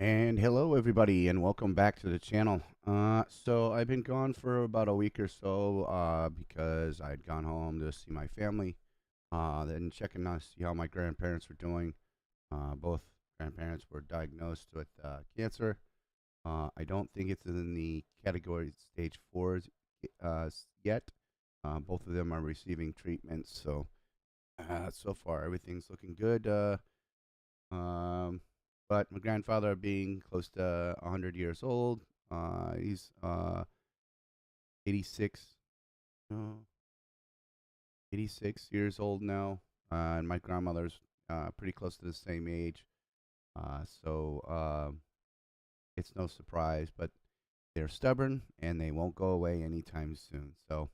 And hello, everybody, and welcome back to the channel. So I've been gone for about a week or so because I'd gone home to see my family, then checking on to see how my grandparents were doing. Both grandparents were diagnosed with cancer. I don't think it's in the category stage 4 yet. Both of them are receiving treatment, so so far everything's looking good. Um, but my grandfather, being close to 100 years old, he's 86, uh, 86 years old now, and my grandmother's pretty close to the same age. So it's no surprise, but they're stubborn and they won't go away anytime soon. So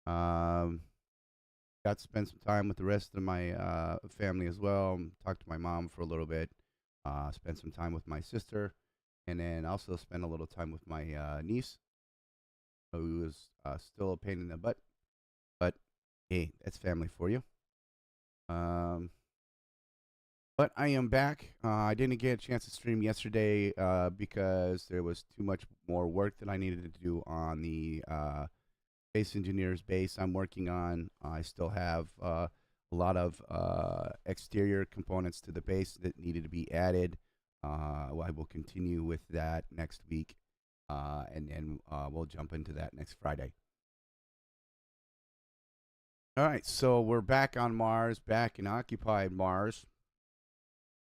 um, got to spend some time with the rest of my family as well. Talked to my mom for a little bit. Spent some time with my sister, and then also spent a little time with my niece, who was still a pain in the butt. But hey, that's family for you. Um, but I am back. I didn't get a chance to stream yesterday because there was too much more work that I needed to do on the Space Engineers base I'm working on. I still have a lot of exterior components to the base that needed to be added. I will continue with that next week, and then we'll jump into that next Friday. All right, so we're back on Mars, back in occupied Mars,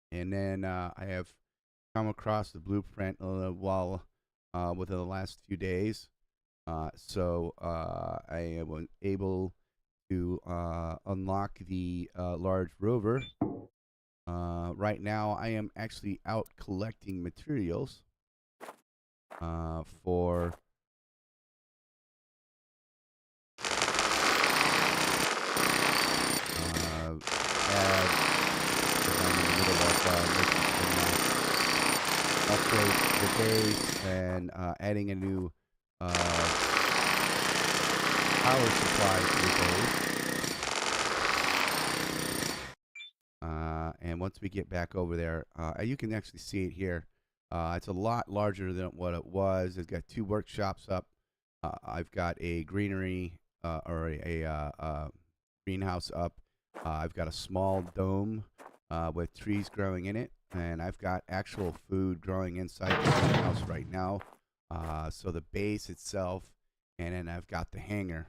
and then I have come across the blueprint while within the last few days. So I am able to unlock the Large Rover. Right now, I am actually out collecting materials for add. I'm in the middle of making some upgrades to the base and adding a new power supply to the base. And once we get back over there, you can actually see it here. It's a lot larger than what it was. It's got 2 workshops up. I've got a greenery or a greenhouse up. I've got a small dome with trees growing in it, and I've got actual food growing inside the greenhouse right now. So the base itself, and then I've got the hangar,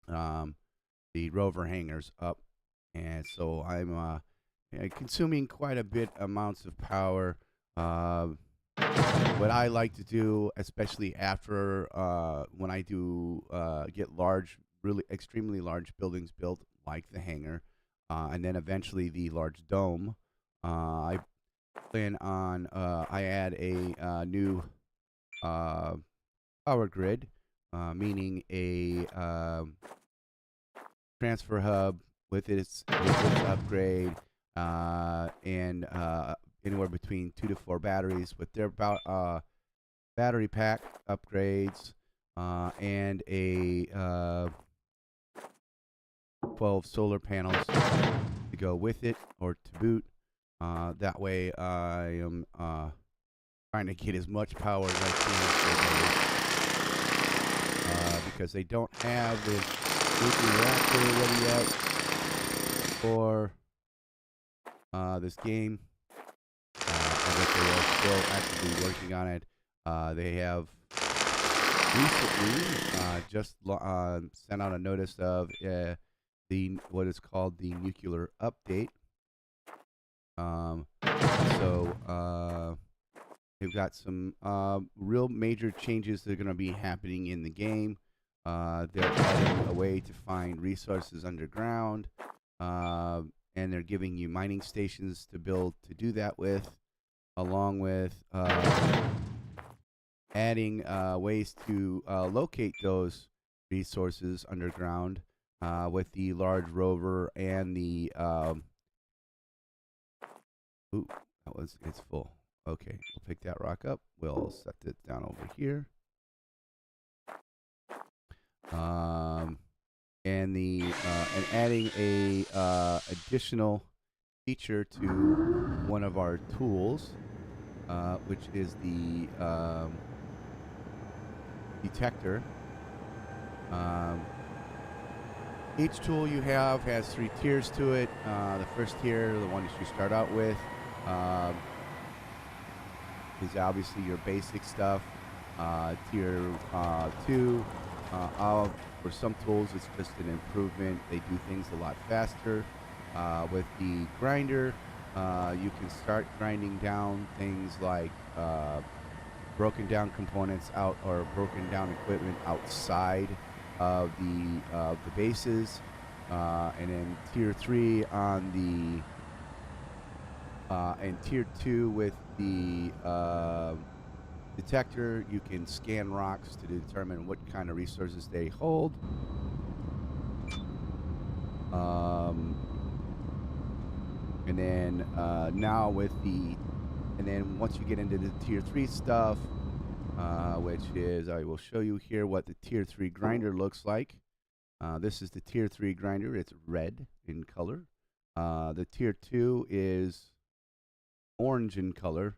the rover hangars up, and so I'm consuming quite a bit amounts of power. What I like to do, especially after when I do get large, really extremely large buildings built, like the hangar, and then eventually the large dome, I plan on I add a new power grid, meaning a transfer hub with its upgrade, and anywhere between 2 to 4 batteries with their battery pack upgrades, and a 12 solar panels to go with it or to boot. That way I am trying to get as much power as I can for because they don't have the nuclear reactor ready yet for this game, and that they are still actively working on it. They have recently just sent out a notice of the what is called the nuclear update. So they've got some real major changes that are going to be happening in the game. They're adding a way to find resources underground, and they're giving you mining stations to build to do that with, along with adding ways to locate those resources underground with the Large Rover and the ooh, it's full. Okay, we'll pick that rock up. We'll set it down over here. And adding a additional feature to one of our tools. which is the detector. Um, each tool you have has 3 tiers to it. The first tier, the one that you start out with, um, is obviously your basic stuff. Tier 2, for some tools, it's just an improvement. They do things a lot faster. With the grinder, you can start grinding down things like broken down components out or broken down equipment outside of the bases, and then tier 3 on the and tier 2 with the detector. You can scan rocks to determine what kind of resources they hold. And then now with the, and then once you get into the tier 3 stuff, which is, I will show you here what the tier 3 grinder looks like. This is the tier 3 grinder. It's red in color. The tier 2 is orange in color.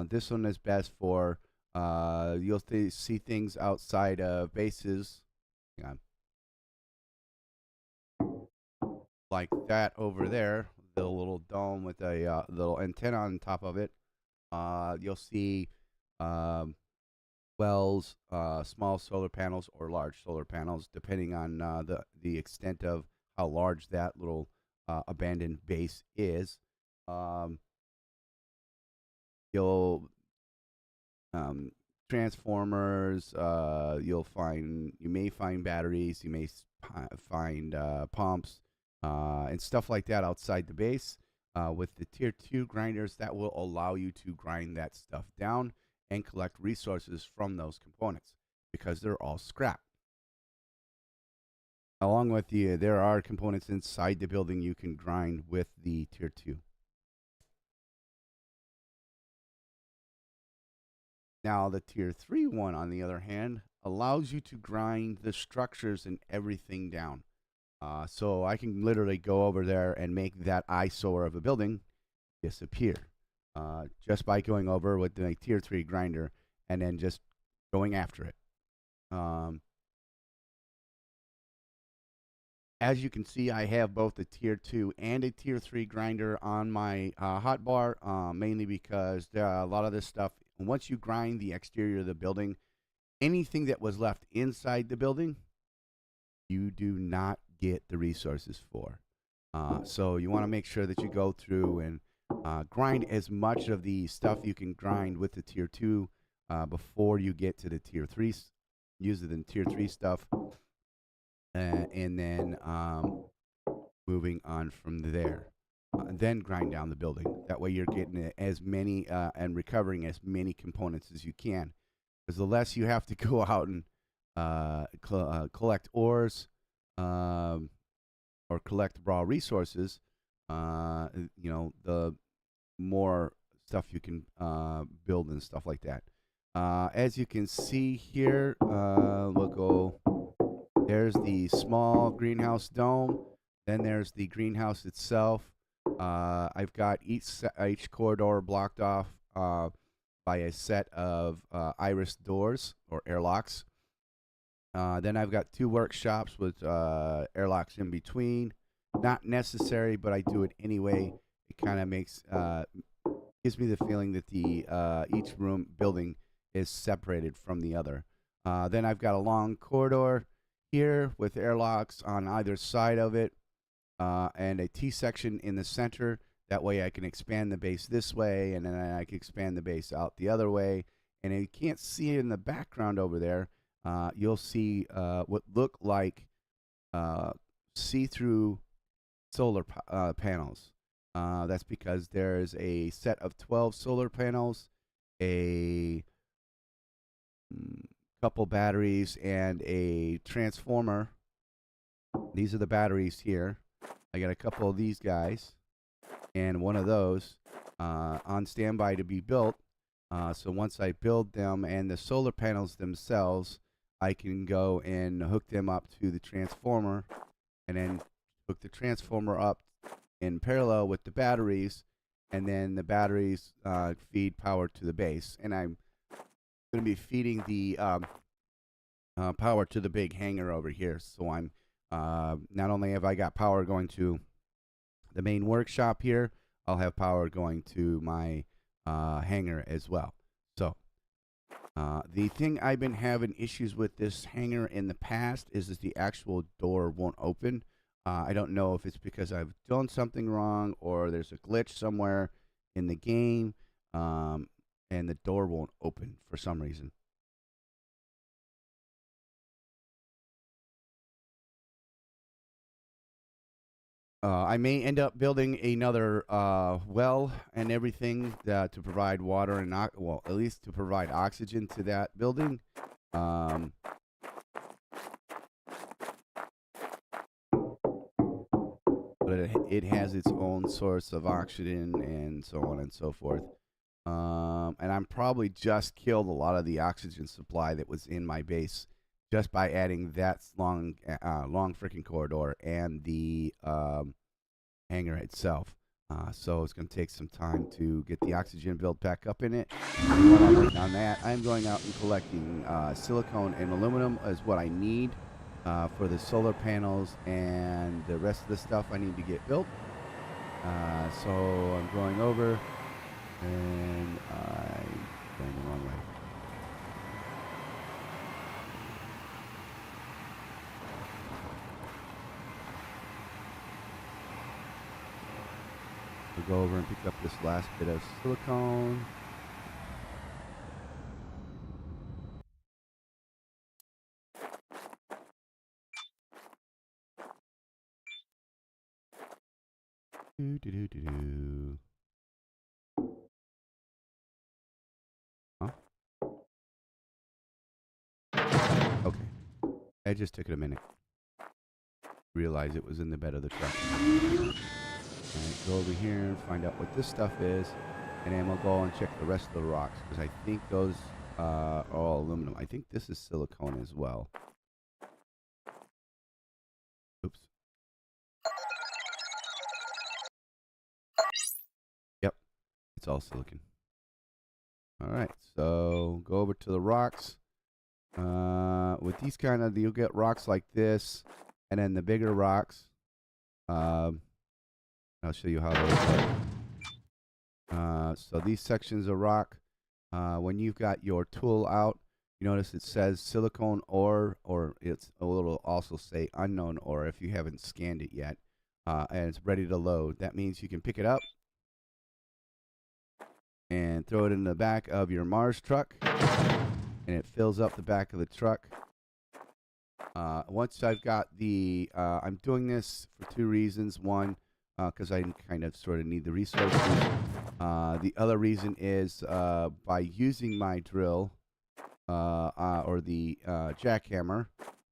This one is best for, you'll see things outside of bases. Hang on. Like that over there, the little dome with a little antenna on top of it. You'll see wells, small solar panels or large solar panels, depending on the extent of how large that little abandoned base is. You'll transformers. You may find batteries. You may find pumps and stuff like that outside the base. With the tier 2 grinders, that will allow you to grind that stuff down and collect resources from those components because they're all scrap. Along with there are components inside the building you can grind with the tier 2. Now, the tier 3 one, on the other hand, allows you to grind the structures and everything down. So I can literally go over there and make that eyesore of a building disappear just by going over with the tier 3 grinder and then just going after it. As you can see, I have both a tier 2 and a tier 3 grinder on my hotbar, mainly because a lot of this stuff, once you grind the exterior of the building, anything that was left inside the building, you do not get the resources for. So you want to make sure that you go through and grind as much of the stuff you can grind with the tier 2 before you get to the tier 3. Use it in tier 3 stuff. And then moving on from there. And then grind down the building. That way you're getting as many and recovering as many components as you can. Because the less you have to go out and collect ores or collect raw resources, the more stuff you can build and stuff like that. As you can see here, we'll go. There's the small greenhouse dome. Then there's the greenhouse itself. I've got each corridor blocked off by a set of iris doors or airlocks. Then I've got 2 workshops with airlocks in between. Not necessary, but I do it anyway. It kind of gives me the feeling that each building is separated from the other. Then I've got a long corridor here with airlocks on either side of it, and a T-section in the center. That way I can expand the base this way, and then I can expand the base out the other way. And you can't see it in the background over there. You'll see what look like see-through solar panels. That's because there's a set of 12 solar panels, a couple batteries, and a transformer. These are the batteries here. I got a couple of these guys and one of those on standby to be built. So once I build them and the solar panels themselves, I can go and hook them up to the transformer and then hook the transformer up in parallel with the batteries and then the batteries feed power to the base. And I'm going to be feeding the power to the big hangar over here. So I'm not only have I got power going to the main workshop here, I'll have power going to my hangar as well. So the thing I've been having issues with this hangar in the past is that the actual door won't open. I don't know if it's because I've done something wrong or there's a glitch somewhere in the game, and the door won't open for some reason. I may end up building another well and everything to provide water and well, at least to provide oxygen to that building. But it has its own source of oxygen and so on and so forth. And I'm probably just killed a lot of the oxygen supply that was in my base just by adding that long freaking corridor and the hangar itself. So it's going to take some time to get the oxygen built back up in it. And while I'm working on that, I'm going out and collecting silicone and aluminum is what I need for the solar panels and the rest of the stuff I need to get built. So I'm going over and I'm going the wrong way. We'll go over and pick up this last bit of silicone. Huh? Okay. I just took it a minute. Realize it was in the bed of the truck. Alright, go over here and find out what this stuff is, and then we'll go and check the rest of the rocks, because I think those are all aluminum. I think this is silicone as well. Oops. Yep, it's all silicon. Alright, so go over to the rocks. With these kind of, you'll get rocks like this, and then the bigger rocks. I'll show you how those work. So these sections of rock, when you've got your tool out, you notice it says silicone ore, or it will also say unknown ore if you haven't scanned it yet, and it's ready to load. That means you can pick it up and throw it in the back of your Mars truck, and it fills up the back of the truck. Once I've got the, I'm doing this for two reasons. One, because I kind of sort of need the resources. The other reason is by using my drill or the jackhammer,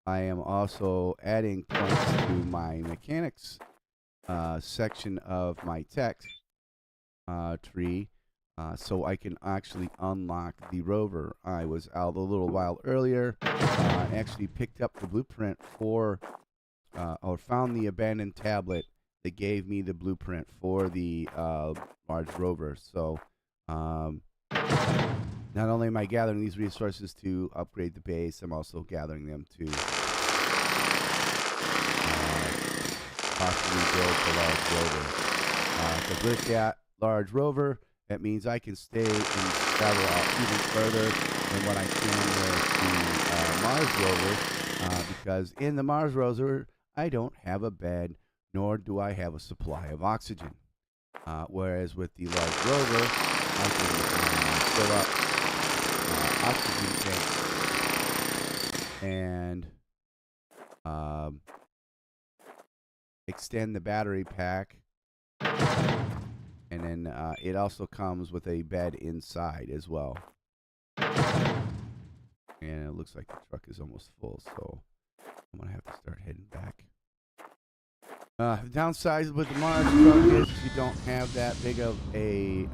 I am also adding points to my mechanics section of my tech tree, so I can actually unlock the rover. I was out a little while earlier, actually picked up the blueprint for, or found the abandoned tablet that gave me the blueprint for the Large Rover. So not only am I gathering these resources to upgrade the base, I'm also gathering them to possibly build the Large Rover. Because with that Large Rover, that means I can stay and travel out even further than what I can with the Mars Rover, because in the Mars Rover, I don't have a bed, nor do I have a supply of oxygen. Whereas with the Large Rover, I can fill up oxygen tanks and extend the battery pack. And then it also comes with a bed inside as well. And it looks like the truck is almost full, so I'm going to have to start heading back. The downside with the Mars truck is you don't have that big of a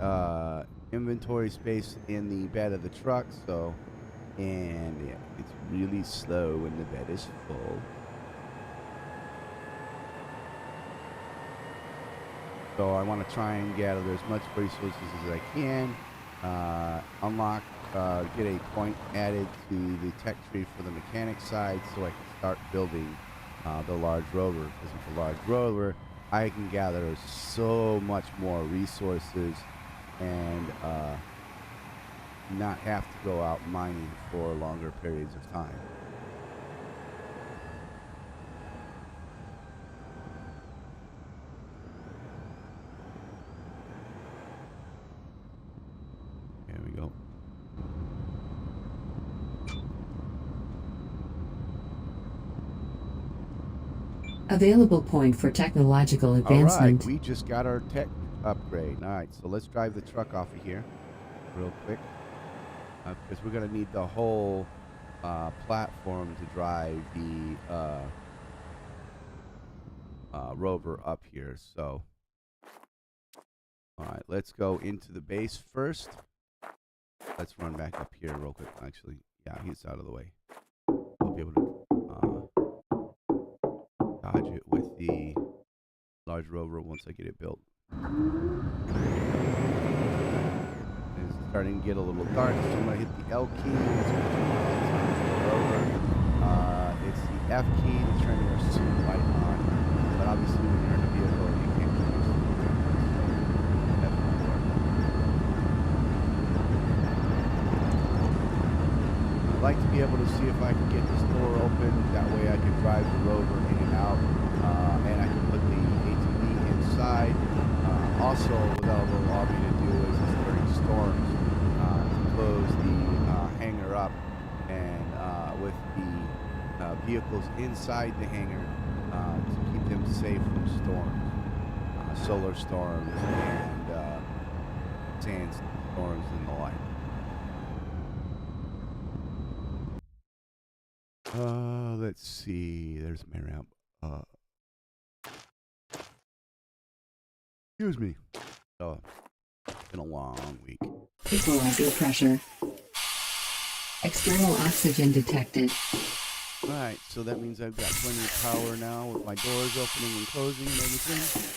inventory space in the bed of the truck, so, and yeah, it's really slow when the bed is full. So I want to try and gather as much resources as I can, unlock, get a point added to the tech tree for the mechanic side so I can start building the Large Rover. Because with the Large Rover, I can gather so much more resources and not have to go out mining for longer periods of time. There we go. Available point for technological advancement. All right, we just got our tech upgrade. All right, so let's drive the truck off of here real quick because we're going to need the whole platform to drive the Rover up here. So, all right, let's go into the base first. Let's run back up here real quick. Actually, yeah, he's out of the way. We'll be able to dodge it with the Large Rover once I get it built. It's starting to get a little dark, so I'm going to hit the L key. It's the F key to turn your suit light on. But obviously, when you're in a vehicle, you can't use the F key. I'd like to be able to see if I can get this door open. That way, I can drive the Rover in and out, and I can put the ATV inside. Also, what that will allow me to do is during storms to close the hangar up, and with the vehicles inside the hangar to keep them safe from storms, solar storms, and sandstorms and the like. Let's see. There's my ramp. Excuse me. Oh, it's been a long week. Equalizer pressure. External oxygen detected. Alright, so that means I've got plenty of power now with my doors opening and closing and everything.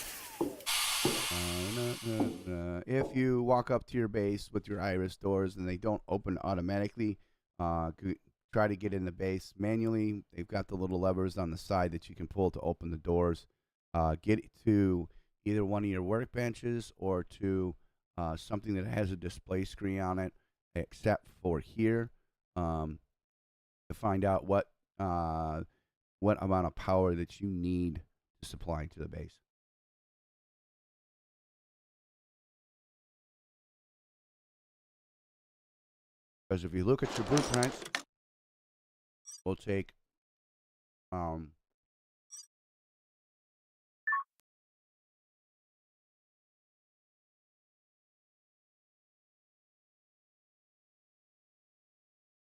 If you walk up to your base with your iris doors and they don't open automatically, try to get in the base manually. They've got the little levers on the side that you can pull to open the doors. Get to either one of your workbenches or to something that has a display screen on it, except for here, to find out what amount of power that you need to supply to the base. Because if you look at your blueprints, we'll take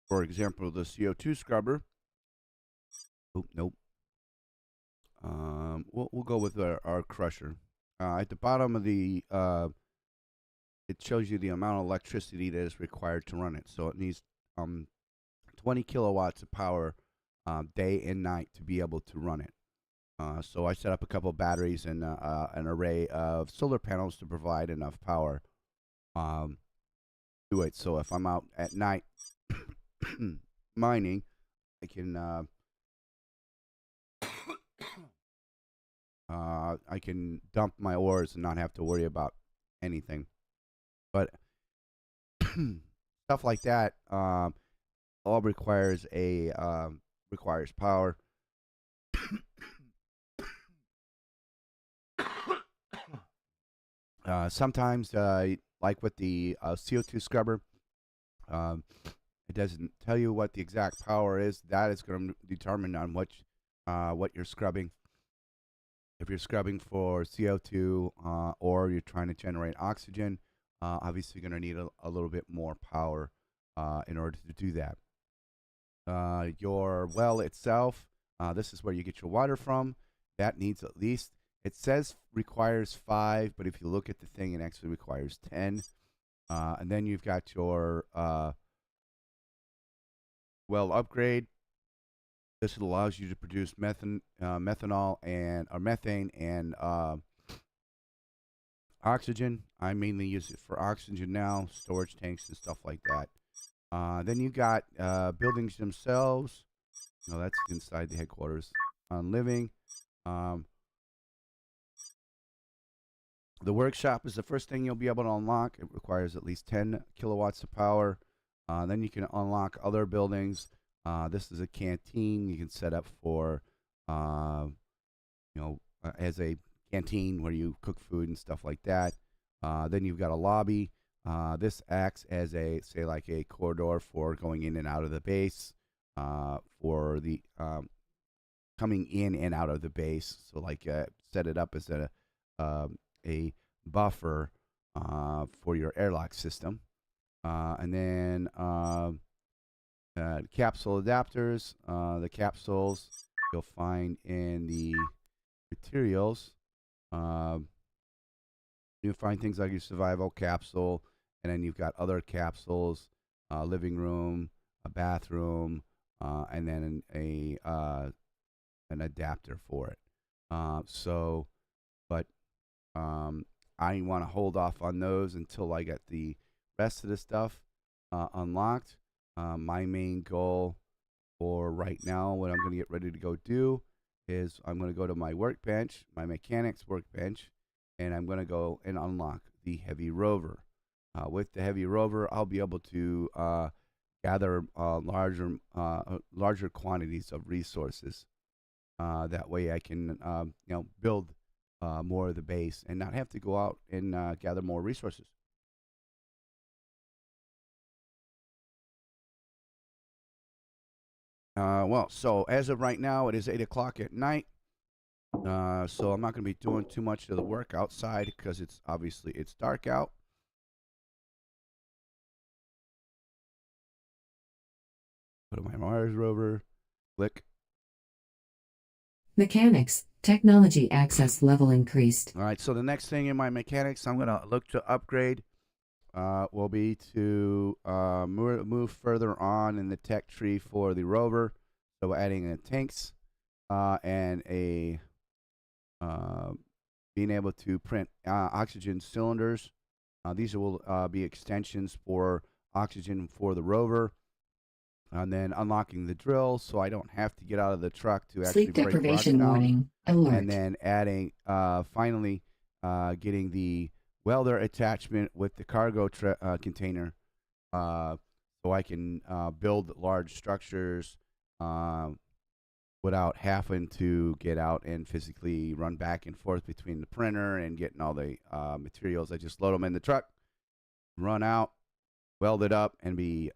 for example, the CO2 scrubber. Nope. We'll go with our crusher. At the bottom of the, it shows you the amount of electricity that is required to run it. So it needs 20 kilowatts of power day and night to be able to run it. So I set up a couple of batteries and an array of solar panels to provide enough power to it. So if I'm out at night mining, I can dump my ores and not have to worry about anything. But stuff like that all requires power. Sometimes, like with the CO2 scrubber, it doesn't tell you what the exact power is. That is going to determine on what you're scrubbing. If you're scrubbing for CO2 or you're trying to generate oxygen, obviously you're going to need a little bit more power in order to do that. Your well itself, this is where you get your water from. That needs at least, it says requires 5, but if you look at the thing, it actually requires 10. And then you've got your well upgrade. This allows you to produce methanol and or methane and Oxygen, I mainly use it for oxygen now, storage tanks and stuff like that. Then you got buildings themselves. No, that's inside the headquarters. On living. Um, the workshop is the first thing you'll be able to unlock. It requires at least 10 kilowatts of power. Then you can unlock other buildings. This is a canteen you can set up for, as a canteen where you cook food and stuff like that. Then you've got a lobby. This acts as say like a corridor for going in and out of the base, for the coming in and out of the base. So like set it up as a buffer for your airlock system. And then capsule adapters. The capsules you'll find in the materials. You'll find things like your survival capsule, and then you've got other capsules, living room, a bathroom, and then an adapter for it. But I want to hold off on those until I get the rest of the stuff unlocked. My main goal for right now, what I'm going to get ready to go do, is I'm going to go to my workbench, my mechanics workbench, and I'm going to go and unlock the Heavy Rover. With the Heavy Rover, I'll be able to gather larger quantities of resources. That way I can build more of the base and not have to go out and gather more resources. So as of right now, it is 8 o'clock at night. So I'm not going to be doing too much of the work outside because it's dark out. Go to my Large Rover. Click. Mechanics, technology access level increased. All right, so the next thing in my mechanics I'm going to look to upgrade will be to move further on in the tech tree for the rover. So adding tanks and being able to print oxygen cylinders. These will be extensions for oxygen for the rover. And then unlocking the drill so I don't have to get out of the truck to actually Sleep break rocks deprivation down. warning. Alert. And then adding, finally, getting the welder attachment with the cargo container, so I can build large structures without having to get out and physically run back and forth between the printer and getting all the materials. I just load them in the truck, run out, weld it up, and be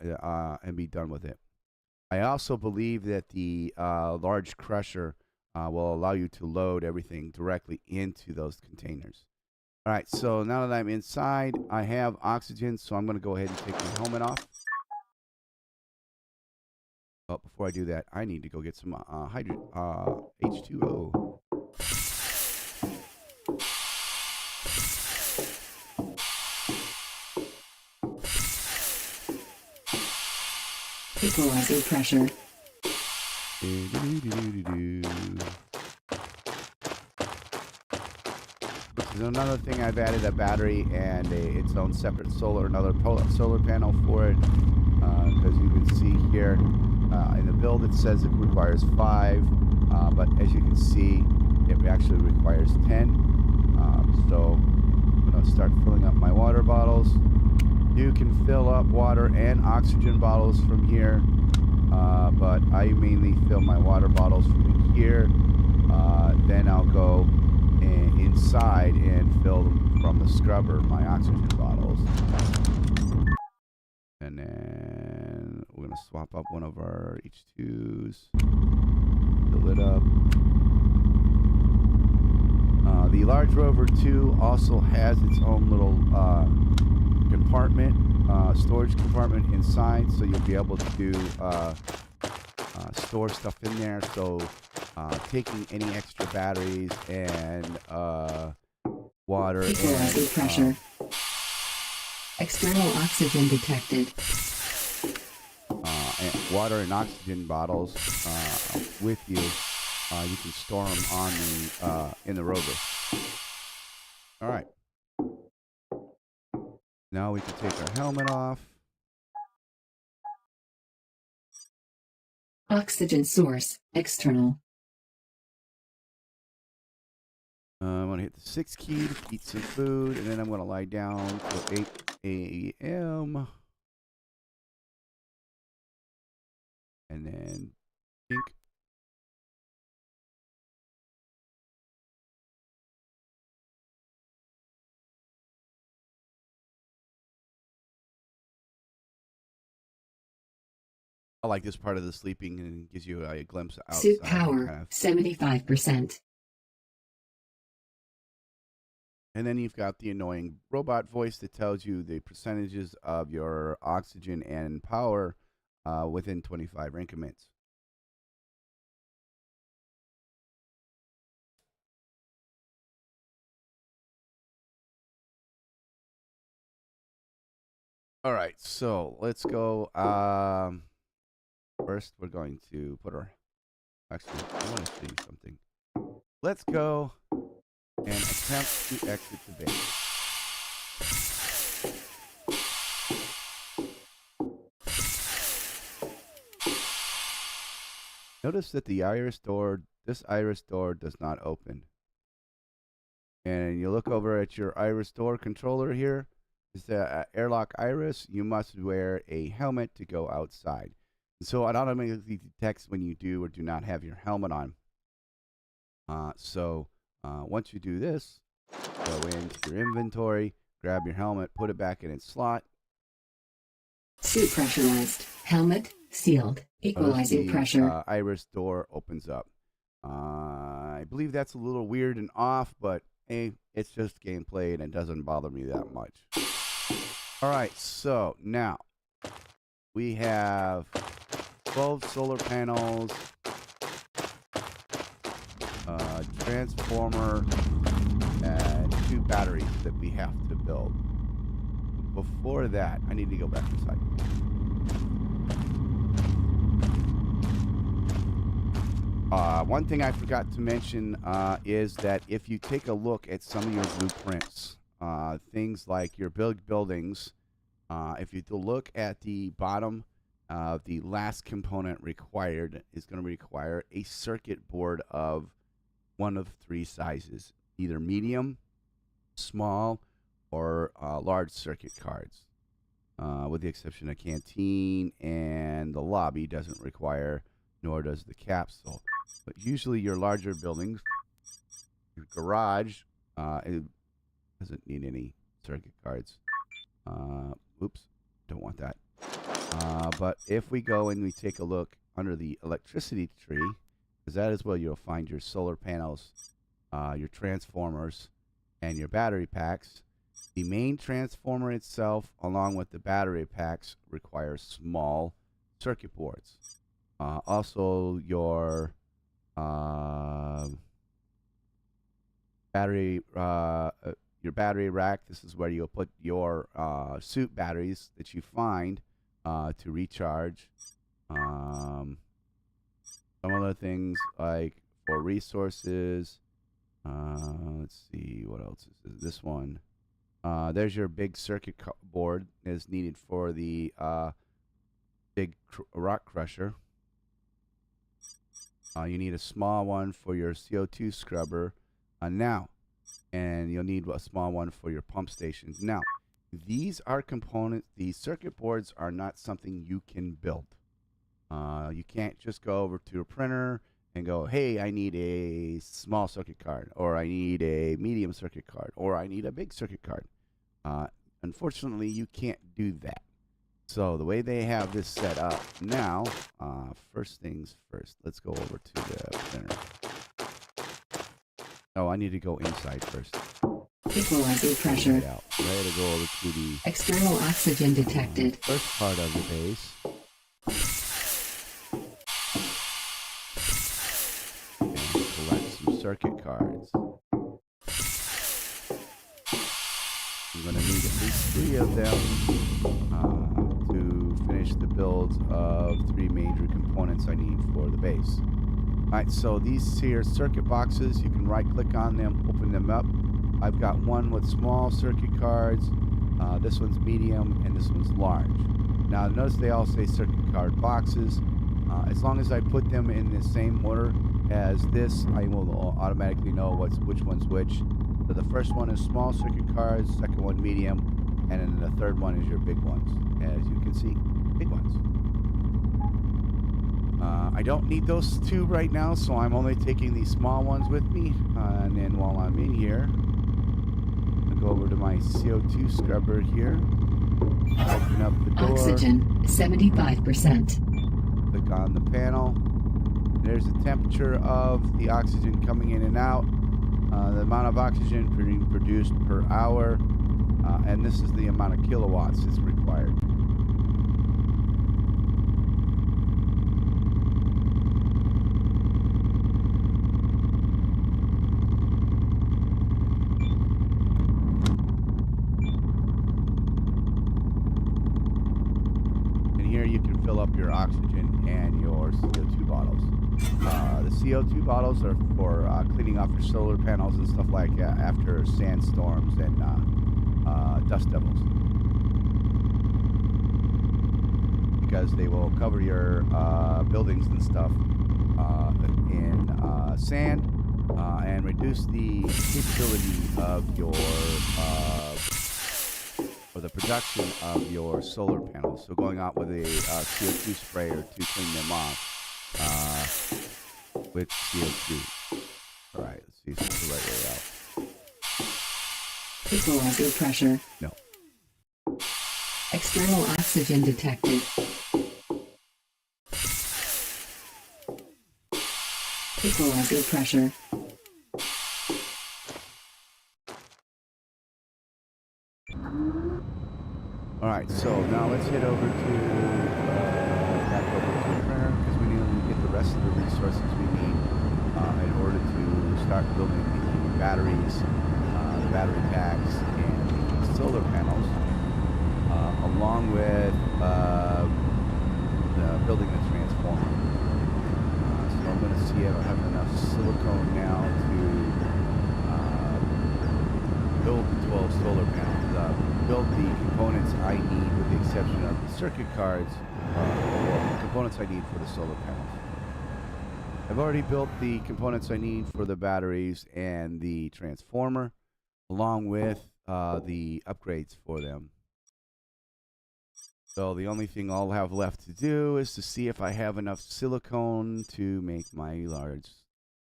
done with it. I also believe that the large crusher will allow you to load everything directly into those containers. All right, so now that I'm inside, I have oxygen, so I'm going to go ahead and take my helmet off. But before I do that, I need to go get some H2O. Equalizing pressure. This is another thing I've added a battery and its own separate solar panel for it. As you can see here, in the build it says it requires 5, but as you can see, it actually requires 10. So I'm going to start filling up my water bottles. You can fill up water and oxygen bottles from here, but I mainly fill my water bottles from here. Then I'll go inside and fill them from the scrubber, my oxygen bottles. And then we're going to swap up one of our H2s, fill it up. The Large Rover 2 also has its own little compartment, storage compartment inside, so you'll be able to store stuff in there. So taking any extra batteries and water Equalizing pressure. External oxygen detected. And water and oxygen bottles with you. You can store them on the in the rover. All right. Now we can take our helmet off. Oxygen source, external. I'm going to hit the 6 key to eat some food, and then I'm going to lie down till 8 a.m. And then pink. I like this part of the sleeping, and it gives you a glimpse outside. Suit power, 75%. And then you've got the annoying robot voice that tells you the percentages of your oxygen and power within 25 increments. All right, so let's go. First, we're going to put our... Actually, I want to show you something. Let's go and attempt to exit the base. Notice that the iris door, this iris door does not open. And you look over at your iris door controller here. It's the airlock iris. You must wear a helmet to go outside. And so it automatically detects when you do or do not have your helmet on. Once you do this, go into your inventory, grab your helmet, put it back in its slot. Suit pressurized. Helmet sealed. Equalizing pressure. Iris door opens up. I believe that's a little weird and off, but hey, it's just gameplay and it doesn't bother me that much. All right, so now we have 12 solar panels, transformer, and 2 batteries that we have to build. Before that, I need to go back inside. One thing I forgot to mention is that if you take a look at some of your blueprints, things like your buildings, if you look at the bottom, the last component required is going to require a circuit board of one of 3 sizes, either medium, small, or large circuit cards, with the exception of canteen, and the lobby doesn't require, nor does the capsule. But usually your larger buildings, your garage, it doesn't need any circuit cards. Oops, don't want that. But if we go and we take a look under the electricity tree, because that is where you'll find your solar panels, your transformers, and your battery packs. The main transformer itself, along with the battery packs, requires small circuit boards. Also, your battery rack. This is where you'll put your suit batteries that you find to recharge. Some other things like for resources. Let's see, what else is this one? There's your big circuit board is needed for the big rock crusher. You need a small one for your CO2 scrubber now, and you'll need a small one for your pump stations. Now, these are components. These circuit boards are not something you can build. You can't just go over to a printer and go, hey, I need a small circuit card, or I need a medium circuit card, or I need a big circuit card. Unfortunately, you can't do that. So the way they have this set up now, first things first, let's go over to the printer. Oh, I need to go inside first. Equalizing pressure. Right out. Ready to go over to the External oxygen detected. first part of the base. And collect some circuit cards. I'm going to need at least 3 of them to finish the builds of 3 major components I need for the base. Alright, so these here circuit boxes, you can right click on them, open them up. I've got one with small circuit cards, This one's medium, and this one's large. Now, notice they all say circuit card boxes. As long as I put them in the same order as this, I will automatically know which one's which. So the first one is small circuit cards, second one medium, and then the third one is your big ones. As you can see, big ones. I don't need those two right now, so I'm only taking these small ones with me. And then while I'm in here, I'll go over to my CO2 scrubber here. Open up the door. Oxygen, 75%. Click on the panel. There's the temperature of the oxygen coming in and out. The amount of oxygen being produced per hour. And this is the amount of kilowatts that's required. Here you can fill up your oxygen and your CO2 bottles. The CO2 bottles are for cleaning off your solar panels and stuff like that after sandstorms and dust devils. Because they will cover your buildings and stuff in sand and reduce the capability of your or the production of your solar panels. So going out with a CO2 sprayer to clean them off with CO2. All right, let's see if it's the right way out. Equalizer pressure. No. External oxygen detected. Equalizer pressure. All right, so now let's head over to back over to the printer because we need to get the rest of the resources we need in order to start building the batteries, the battery packs, and the solar panels, along with building the transformer. So I'm going to see if I have enough silicone now to build the 12 solar panels. Build the components I need with the exception of the circuit cards or the components I need for the solar panels. I've already built the components I need for the batteries and the transformer along with the upgrades for them. So the only thing I'll have left to do is to see if I have enough silicone to make my large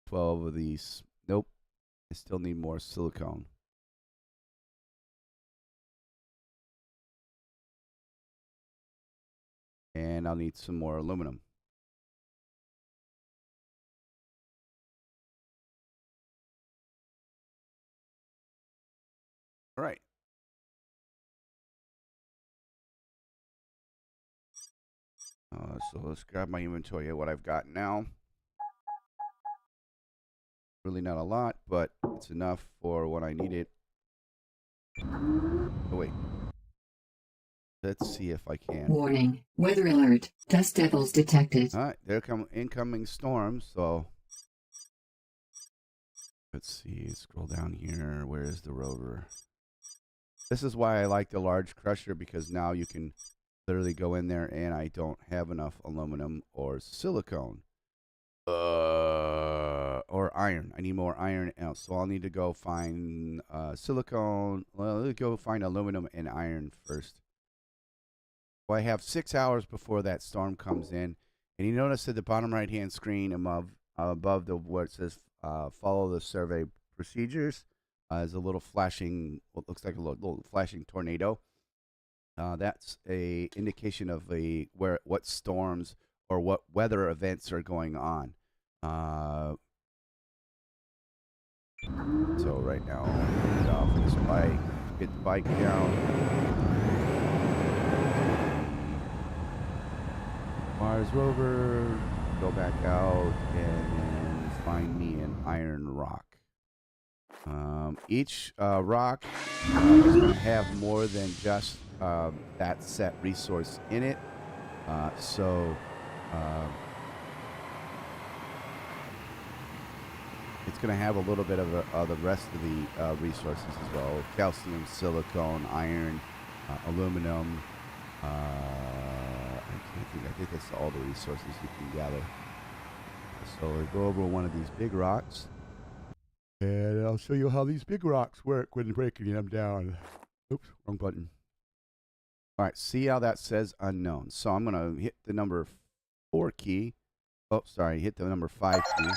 12 of these. Nope, I still need more silicone. And I'll need some more aluminum. All right. So let's grab my inventory of what I've got now. Really not a lot, but it's enough for what I needed. Oh, wait. Let's see if I can. Warning. Weather alert. Dust devils detected. All right. There come incoming storms. So let's see. Scroll down here. Where is the rover? This is why I like the large crusher, because now you can literally go in there and I don't have enough aluminum or silicone. Or iron. I need more iron else. So I'll need to go find silicone. Well, let's go find aluminum and iron first. So I have 6 hours before that storm comes in. And you notice at the bottom right hand screen above the where it says follow the survey procedures is a little flashing, what looks like a little flashing tornado. That's a indication of what storms or what weather events are going on. So right now, get off this bike, get the bike down. Large Rover, go back out and find me an iron rock. Each rock is going to have more than just that set resource in it. So it's going to have a little bit of the rest of the resources as well: calcium, silicone, iron, aluminum. I think that's all the resources you can gather. So we'll go over one of these big rocks, and I'll show you how these big rocks work when breaking them down. Oops, wrong button. All right, see how that says unknown. So I'm going to hit the number 4 key. Oh, sorry, hit the number 5 key.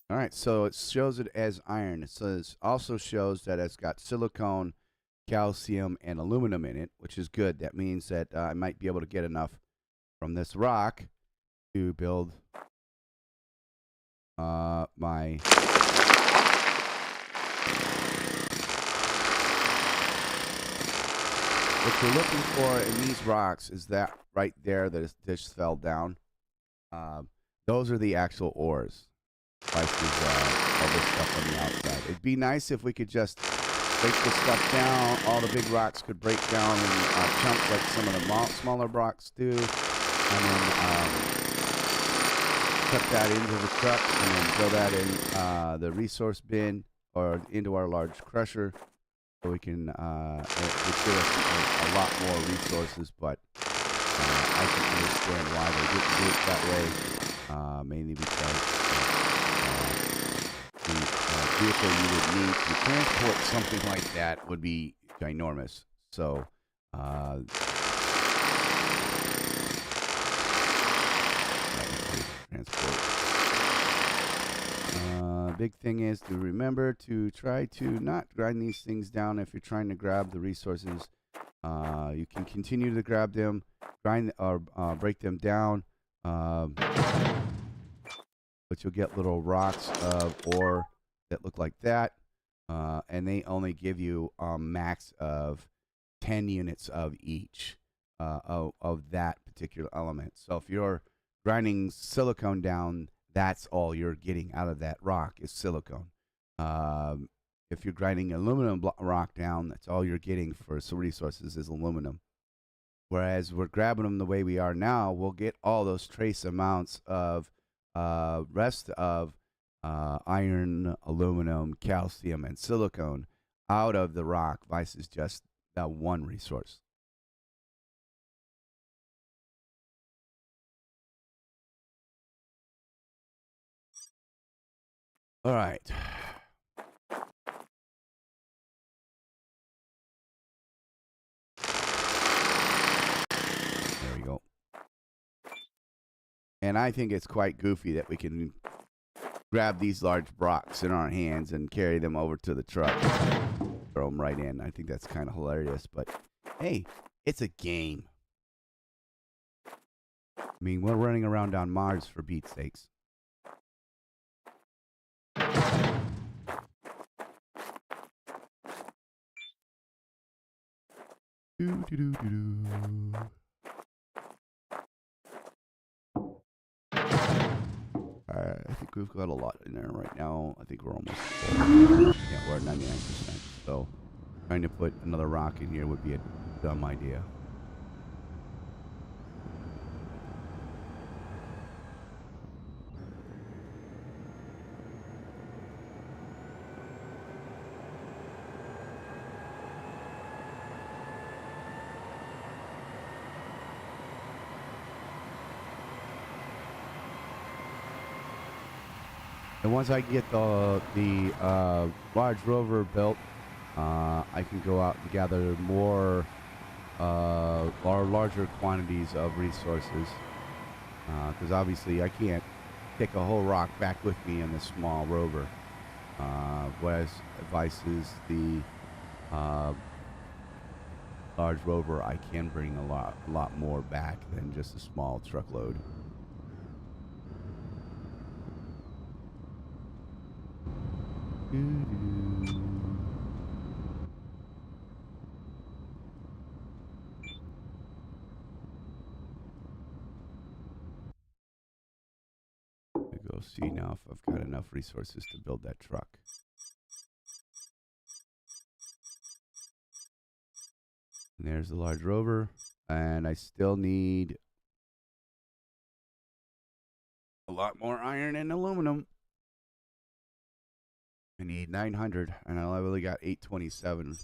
All right, so it shows it as iron. It says also shows that it's got silicone, calcium, and aluminum in it, which is good. That means that I might be able to get enough from this rock to build my what you're looking for in these rocks is that right there that just fell down. Those are the actual ores. Like all this stuff on the outside. It'd be nice if we could just break this stuff down. All the big rocks could break down in chunks like some of the smaller rocks do. And then put that into the truck and then throw that in the resource bin or into our large crusher. So we can it give us a lot more resources, but I can understand why they didn't do it that way. Mainly because the vehicle you would need to transport something like that would be ginormous. So transport. Big thing is to remember to try to not grind these things down if you're trying to grab the resources. You can continue to grab them, grind or break them down, but you'll get little rocks of ore that look like that, and they only give you a max of 10 units of each of that particular element. So if you're grinding silicone down, that's all you're getting out of that rock is silicone. If you're grinding aluminum rock down, that's all you're getting for some resources is aluminum. Whereas we're grabbing them the way we are now, we'll get all those trace amounts of rest of iron, aluminum, calcium, and silicone out of the rock versus just that one resource. All right. There we go. And I think it's quite goofy that we can grab these large rocks in our hands and carry them over to the truck. Throw them right in. I think that's kind of hilarious, but hey, it's a game. I mean, we're running around on Mars for Pete's sakes. I think we've got a lot in there right now. I think we're almost full. Yeah, we're at 99%. So trying to put another rock in here would be a dumb idea. And once I get the Large Rover built, I can go out and gather more or larger quantities of resources. Because obviously I can't take a whole rock back with me in the small rover. Whereas devices, the Large Rover, I can bring a lot more back than just a small truckload. Go see now if I've got enough resources to build that truck. And there's the Large Rover, and I still need a lot more iron and aluminum. I need 900, and I only got 827.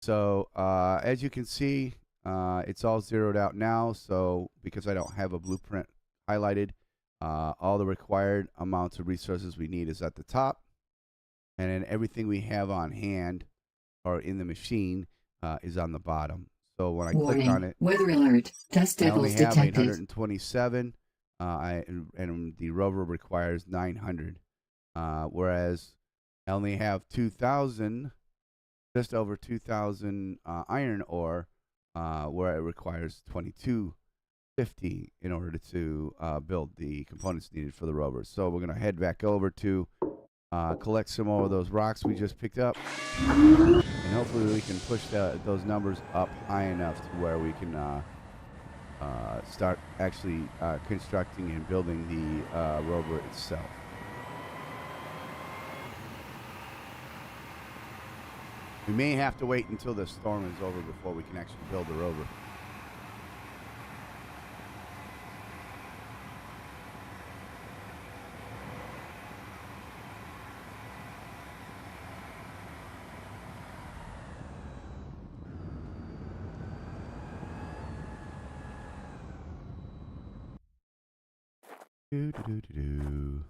So as you can see, it's all zeroed out now. So because I don't have a blueprint highlighted, all the required amounts of resources we need is at the top, and then everything we have on hand or in the machine is on the bottom. So when I click on Warning. it, Weather alert. Dust I only devils have detected. 827, and the rover requires 900. Whereas I only have 2,000, just over 2,000 iron ore, where it requires 2250 in order to build the components needed for the rover. So we're going to head back over to collect some more of those rocks we just picked up, and hopefully we can push those numbers up high enough to where we can start actually constructing and building the rover itself. We may have to wait until the storm is over before we can actually build the rover. Do, do, do, do, do.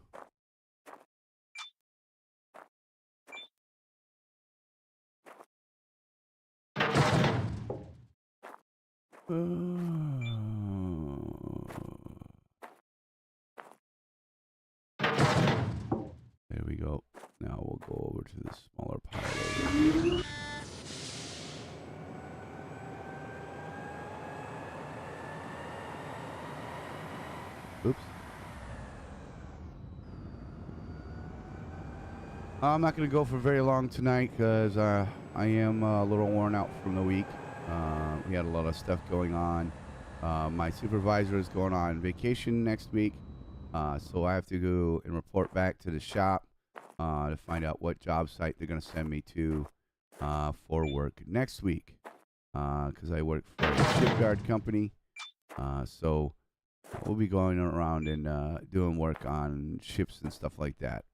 There we go. Now we'll go over to the smaller pile over here. Oops. I'm not going to go for very long tonight because I am a little worn out from the week. We had a lot of stuff going on. My supervisor is going on vacation next week, so I have to go and report back to the shop to find out what job site they're going to send me to for work next week, because I work for a shipyard company. So we'll be going around and doing work on ships and stuff like that.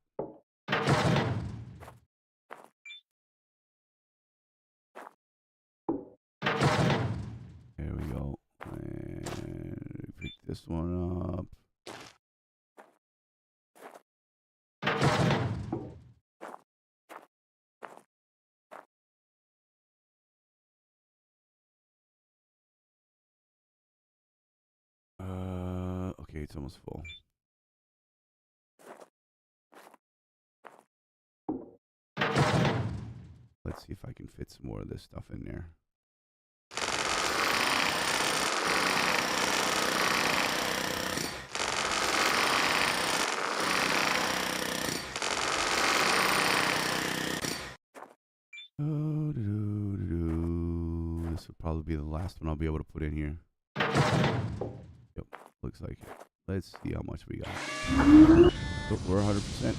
There we go. And pick this one up. Okay, it's almost full. Let's see if I can fit some more of this stuff in there. This will probably be the last one I'll be able to put in here. Yep, looks like it. Let's see how much we got. Oh, we're 100%.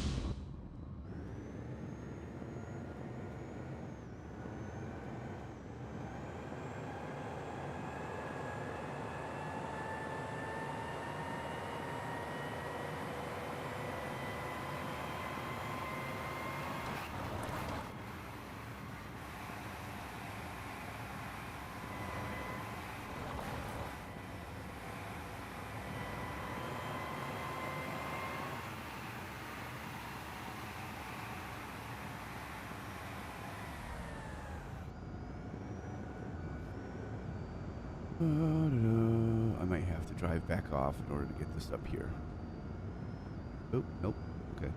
I might have to drive back off in order to get this up here. Oh, nope. Okay.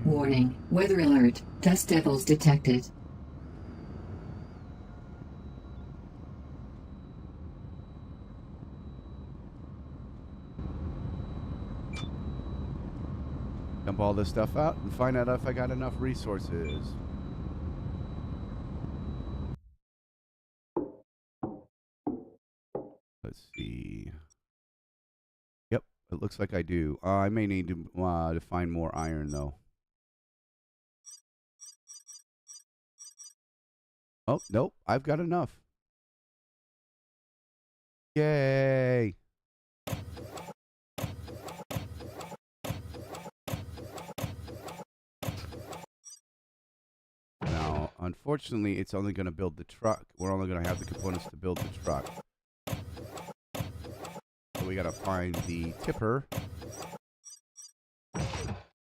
Warning. Weather alert. Dust devils detected. Dump all this stuff out and find out if I got enough resources. Let's see. Yep, it looks like I do. I may need to find more iron though. Oh, nope, I've got enough. Yay! Now, unfortunately, it's only going to build the truck. We're only going to have the components to build the truck. So we got to find the tipper,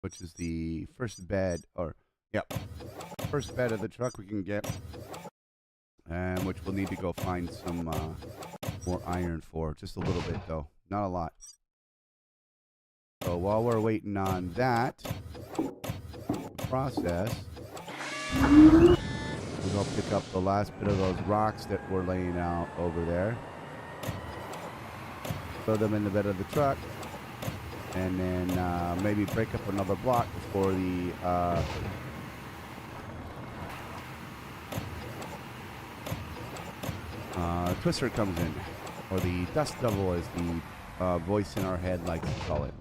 which is the first bed, or, yep, first bed of the truck we can get. And which we'll need to go find some more iron for. Just a little bit, though. Not a lot. So while we're waiting on that process, we'll go pick up the last bit of those rocks that we're laying out over there. Throw them in the bed of the truck. And then maybe break up another block before the twister comes in, or the dust devil, as the voice in our head likes to call it.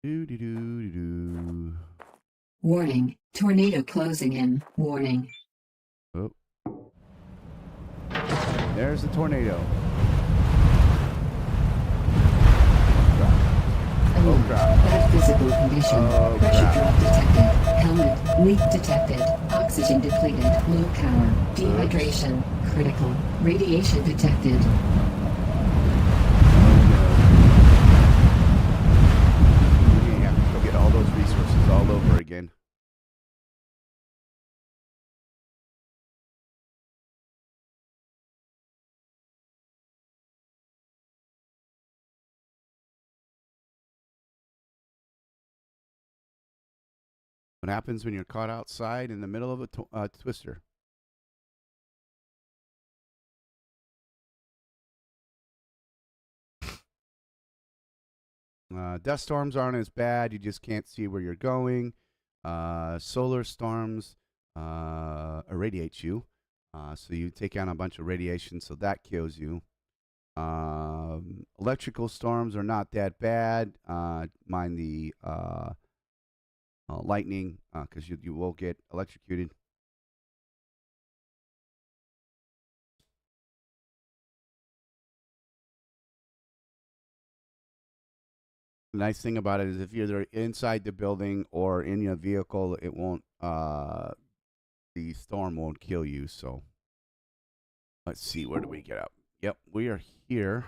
Do. Warning, tornado closing in. Warning. Oh. There's the tornado. Alert. Bad physical condition. Pressure drop detected. Helmet. Leak detected. Oxygen depleted. Low power. Dehydration. Critical. Radiation detected. Yeah, go get all those resources all over again. What happens when you're caught outside in the middle of a twister? Dust storms aren't as bad. You just can't see where you're going. Solar storms irradiate you. So you take on a bunch of radiation, so that kills you. Electrical storms are not that bad. Mind the lightning, because you will get electrocuted. The nice thing about it is if you're either inside the building or in your vehicle, it won't, the storm won't kill you. So let's see, where do we get up? Yep, we are here,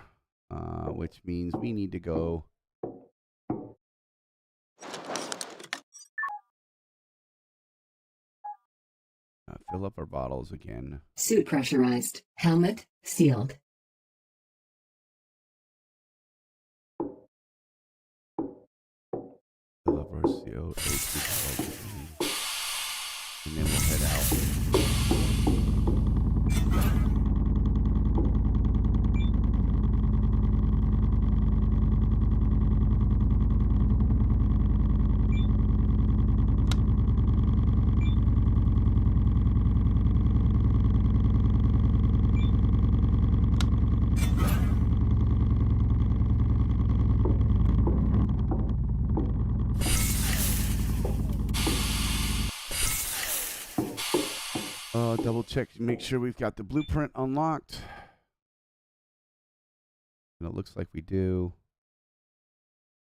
which means we need to go. Fill up our bottles again. Suit pressurized. Helmet sealed. Fill up our CO2 bottles, and then we'll head out. Double check to make sure we've got the blueprint unlocked. And it looks like we do.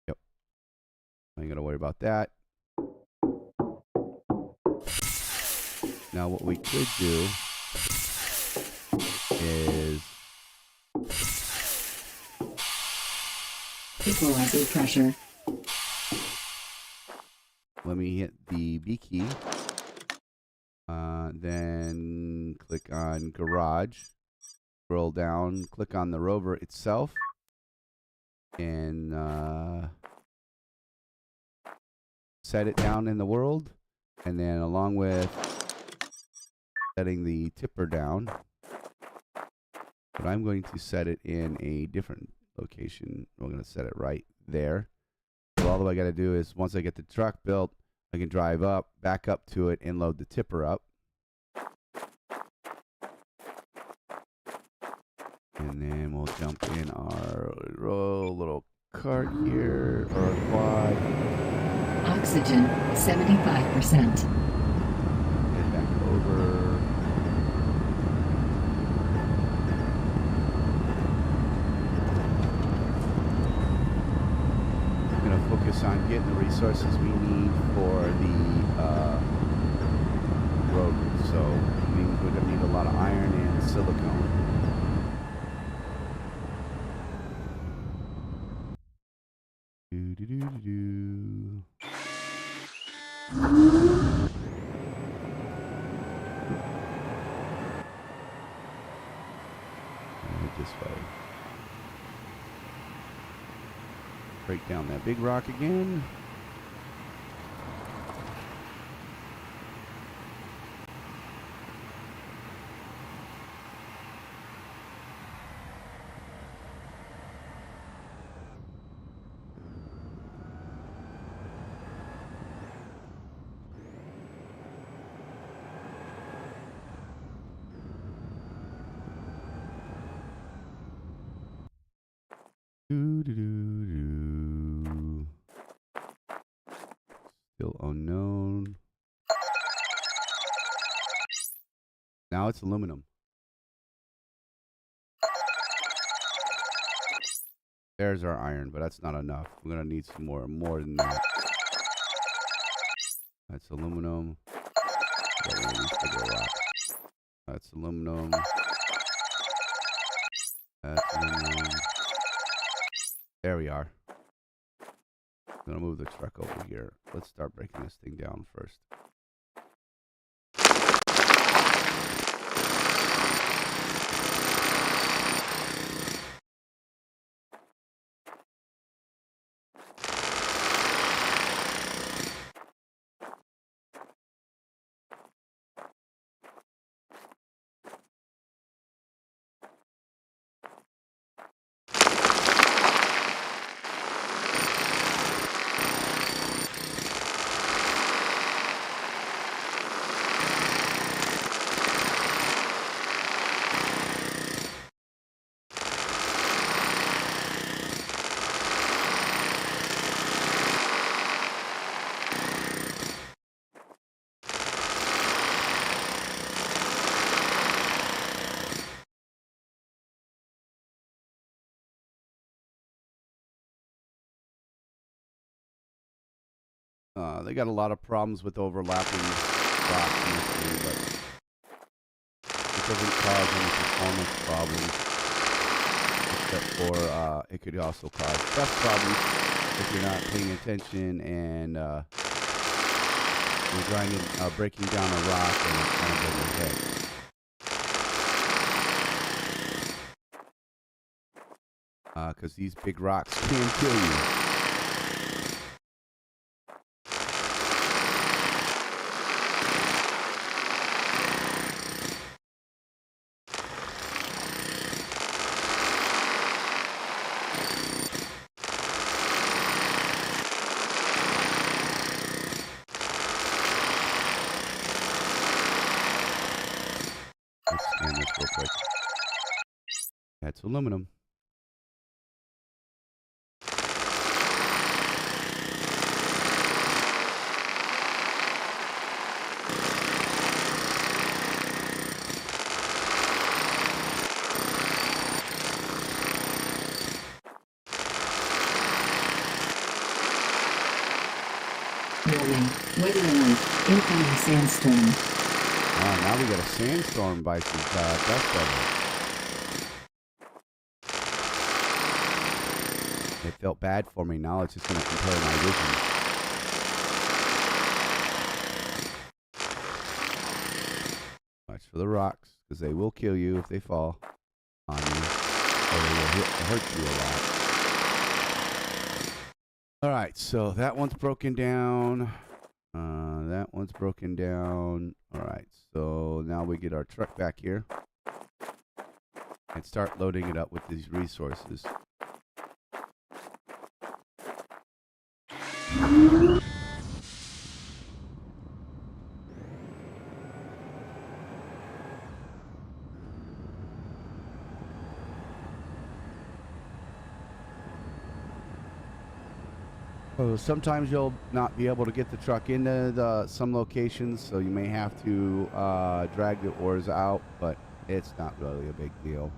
Yep. I ain't gonna worry about that. Now what we could do is Equalizing pressure. let me hit the B key. Then click on garage, scroll down, click on the rover itself, and set it down in the world. And then along with setting the tipper down, but I'm going to set it in a different location. We're going to set it right there. So all I got to do is once I get the truck built, I can drive up, back up to it, and load the tipper up. And then we'll jump in our little cart here, or a quad. Oxygen, 75%. Get back over. I'm going to focus on getting the resources we need for the road. So we're going to need a lot of iron and silicone. Do. This way. Break down that big rock again. Do. Still unknown. Now it's aluminum. There's our iron, but that's not enough. We're gonna need some more than that. That's aluminum. That's aluminum. That's aluminum. There we are. I'm gonna move the truck over here. Let's start breaking this thing down first. They got a lot of problems with overlapping rocks in this thing, but it doesn't cause any performance problems. Except for it could also cause dust problems if you're not paying attention and you're breaking down a rock and it's lands on your head. Because these big rocks can kill you. Let's scan this real quick. That's aluminum. Warning. Weather alert. Incoming sandstorm. Now we got a sandstorm by some dust levels. It felt bad for me. Now it's just going to compare my vision. Watch for the rocks, because they will kill you if they fall on you, or they will hurt you a lot. All right, so that one's broken down. That one's broken down. All right, so now we get our truck back here and start loading it up with these resources. So sometimes you'll not be able to get the truck into some locations, so you may have to drag the oars out, but it's not really a big deal.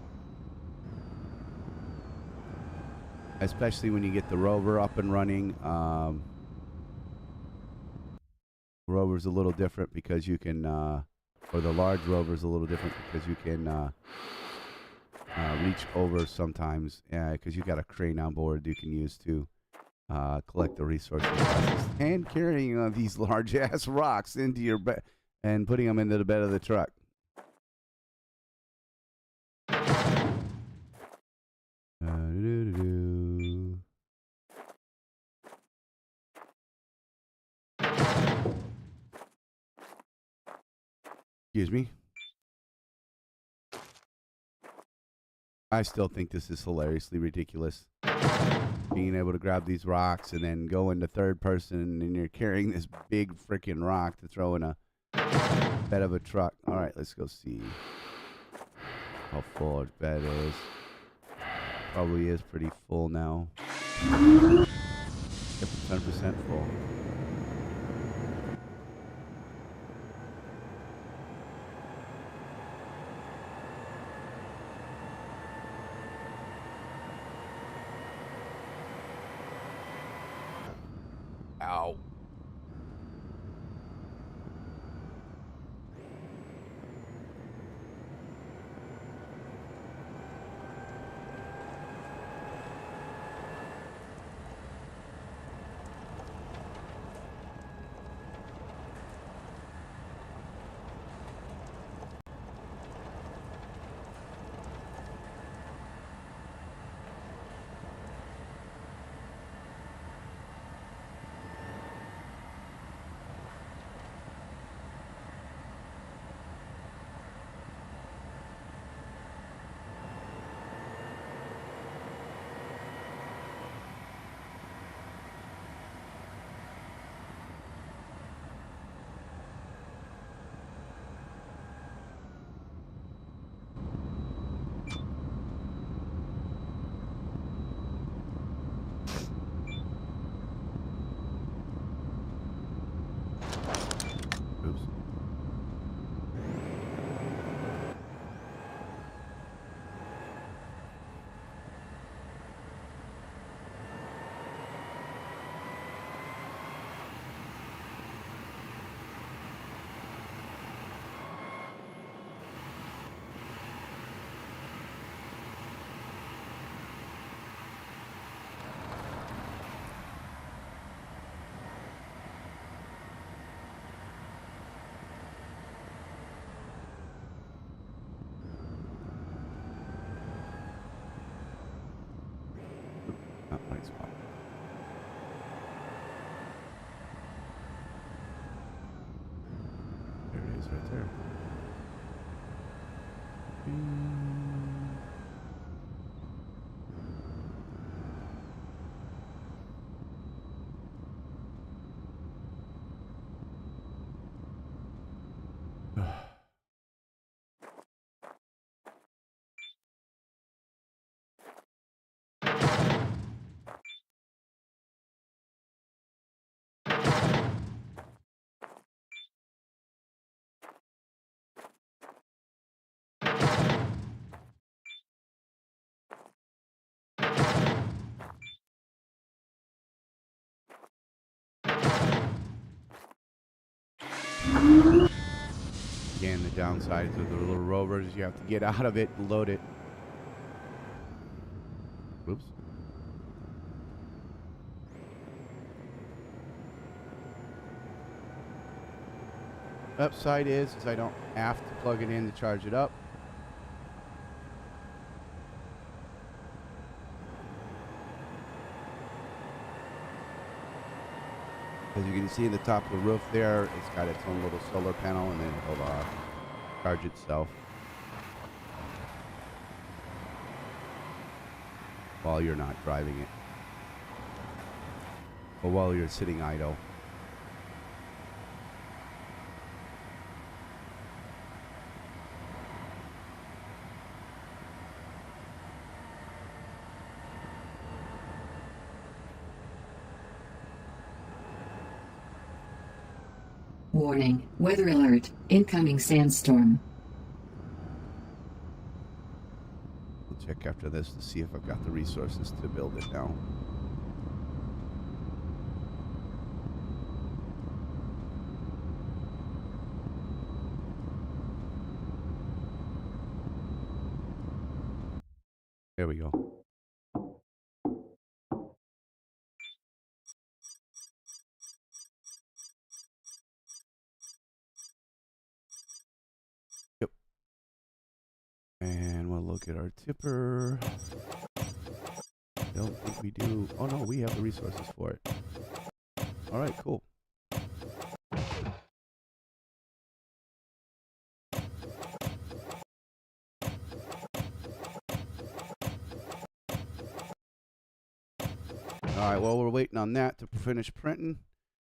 Especially when you get the Rover up and running. Rover's a little different because you can, or the Large Rover's a little different because you can reach over sometimes, because you got a crane on board you can use to collect the resources. And carrying these large ass rocks into your bed and putting them into the bed of the truck. Excuse me. I still think this is hilariously ridiculous. Being able to grab these rocks and then go into third person and you're carrying this big freaking rock to throw in a bed of a truck. All right, let's go see how full our bed is. Probably is pretty full now. Yep, 10% full. Ow. Oops. Not right spot. There it is right there. Again, the downsides of the little Rovers, you have to get out of it and load it. Oops. Upside is I don't have to plug it in to charge it up. As you can see in the top of the roof there, it's got its own little solar panel and then it'll charge itself while you're not driving it. Or while you're sitting idle. Warning, weather alert, incoming sandstorm. We'll check after this to see if I've got the resources to build it now. There we go. Yep. And we'll look at our tipper. Don't think we do. Oh no, we have the resources for it. All right, cool. All right, well, we're waiting on that to finish printing.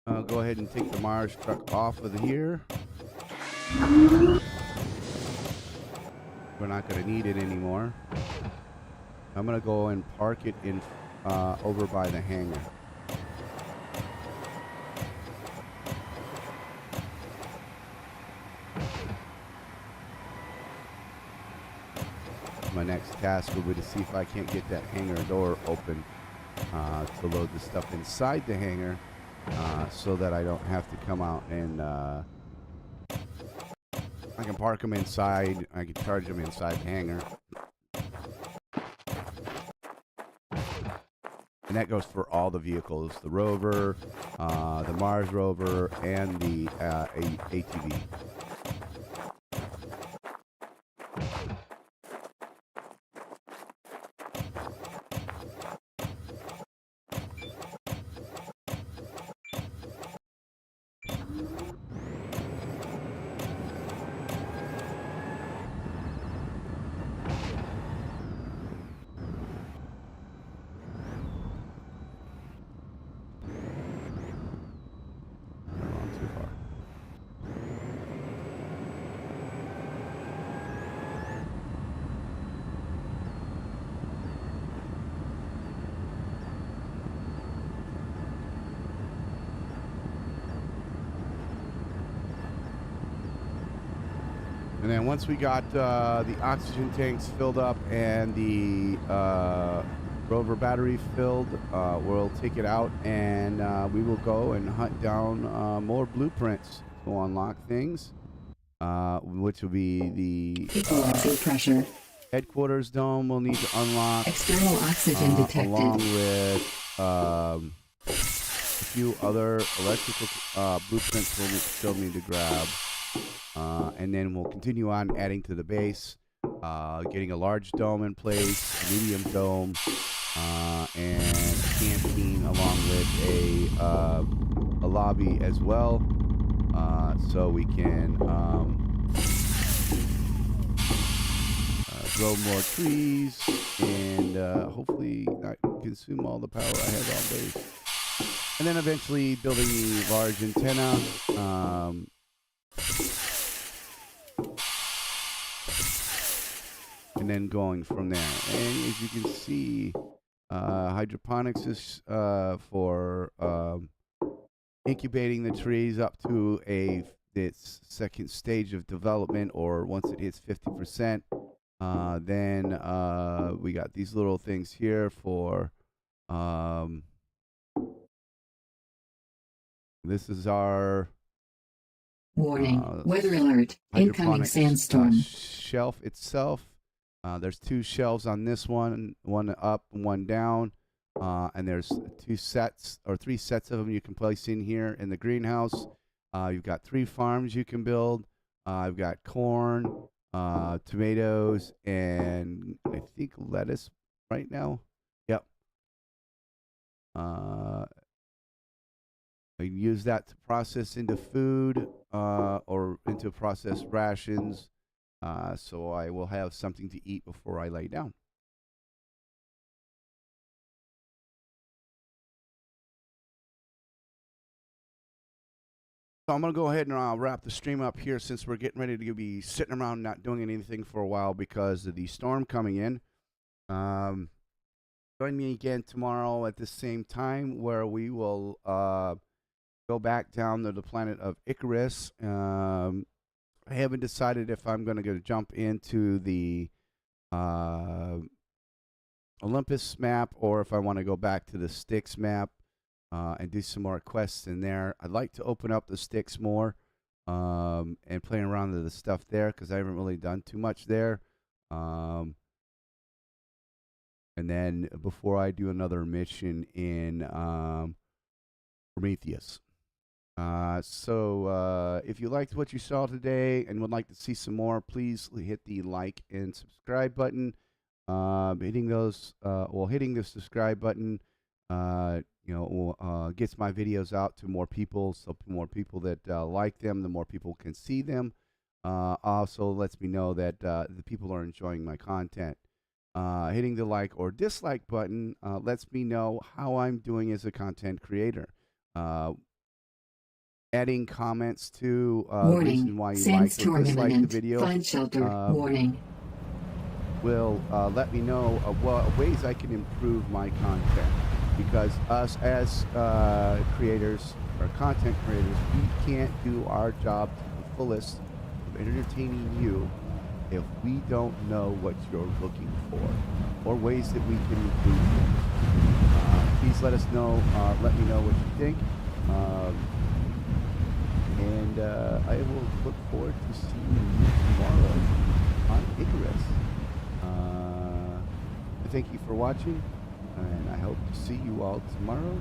Go ahead and take the Mars truck off of here. We're not going to need it anymore. I'm going to go and park it in over by the hangar. My next task will be to see if I can't get that hangar door open to load the stuff inside the hangar so that I don't have to come out and I can park them inside. I can charge them inside the hangar. And that goes for all the vehicles, the Rover, the Mars Rover, and the ATV. And then once we got the oxygen tanks filled up and the Rover battery filled, we'll take it out and we will go and hunt down more blueprints to unlock things, which will be the Equalizer pressure. headquarters dome we'll need to unlock. External oxygen detected. Along with a few other electrical blueprints we'll still need to grab. And then we'll continue on adding to the base, getting a large dome in place, a medium dome, and a canteen along with a lobby as well, so we can grow more trees and hopefully not consume all the power I have on base. And then eventually building the large antenna. And then going from there. And as you can see, hydroponics is for incubating the trees up to its second stage of development, or once it hits 50%. Then we got these little things here for this is our warning, weather alert, incoming sandstorm. Shelf itself. There's two shelves on this one up and one down, and there's three sets of them you can place in here in the greenhouse. You've got 3 farms you can build. I've got corn, tomatoes, and I think lettuce right now. Yep. I can use that to process into food or into processed rations. So I will have something to eat before I lay down. So I'm going to go ahead and wrap the stream up here since we're getting ready to be sitting around not doing anything for a while because of the storm coming in. Join me again tomorrow at the same time where we will go back down to the planet of Icarus. I haven't decided if I'm going to go jump into the uh, Olympus map or if I want to go back to the Styx map and do some more quests in there. I'd like to open up the Styx more and play around with the stuff there because I haven't really done too much there. And then before I do another mission in Prometheus. So if you liked what you saw today and would like to see some more, please hit the like and subscribe button. Hitting the subscribe button, gets my videos out to more people. So more people that like them, the more people can see them. Also lets me know that the people are enjoying my content. Hitting the like or dislike button lets me know how I'm doing as a content creator. Adding comments to the reason why you like or dislike the video Find shelter. Warning. will let me know ways I can improve my content. Because us as creators or content creators, we can't do our job to the fullest of entertaining you if we don't know what you're looking for or ways that we can improve things. Please let us know. Let me know what you think. And I will look forward to seeing you tomorrow on Icarus. Thank you for watching, and I hope to see you all tomorrow.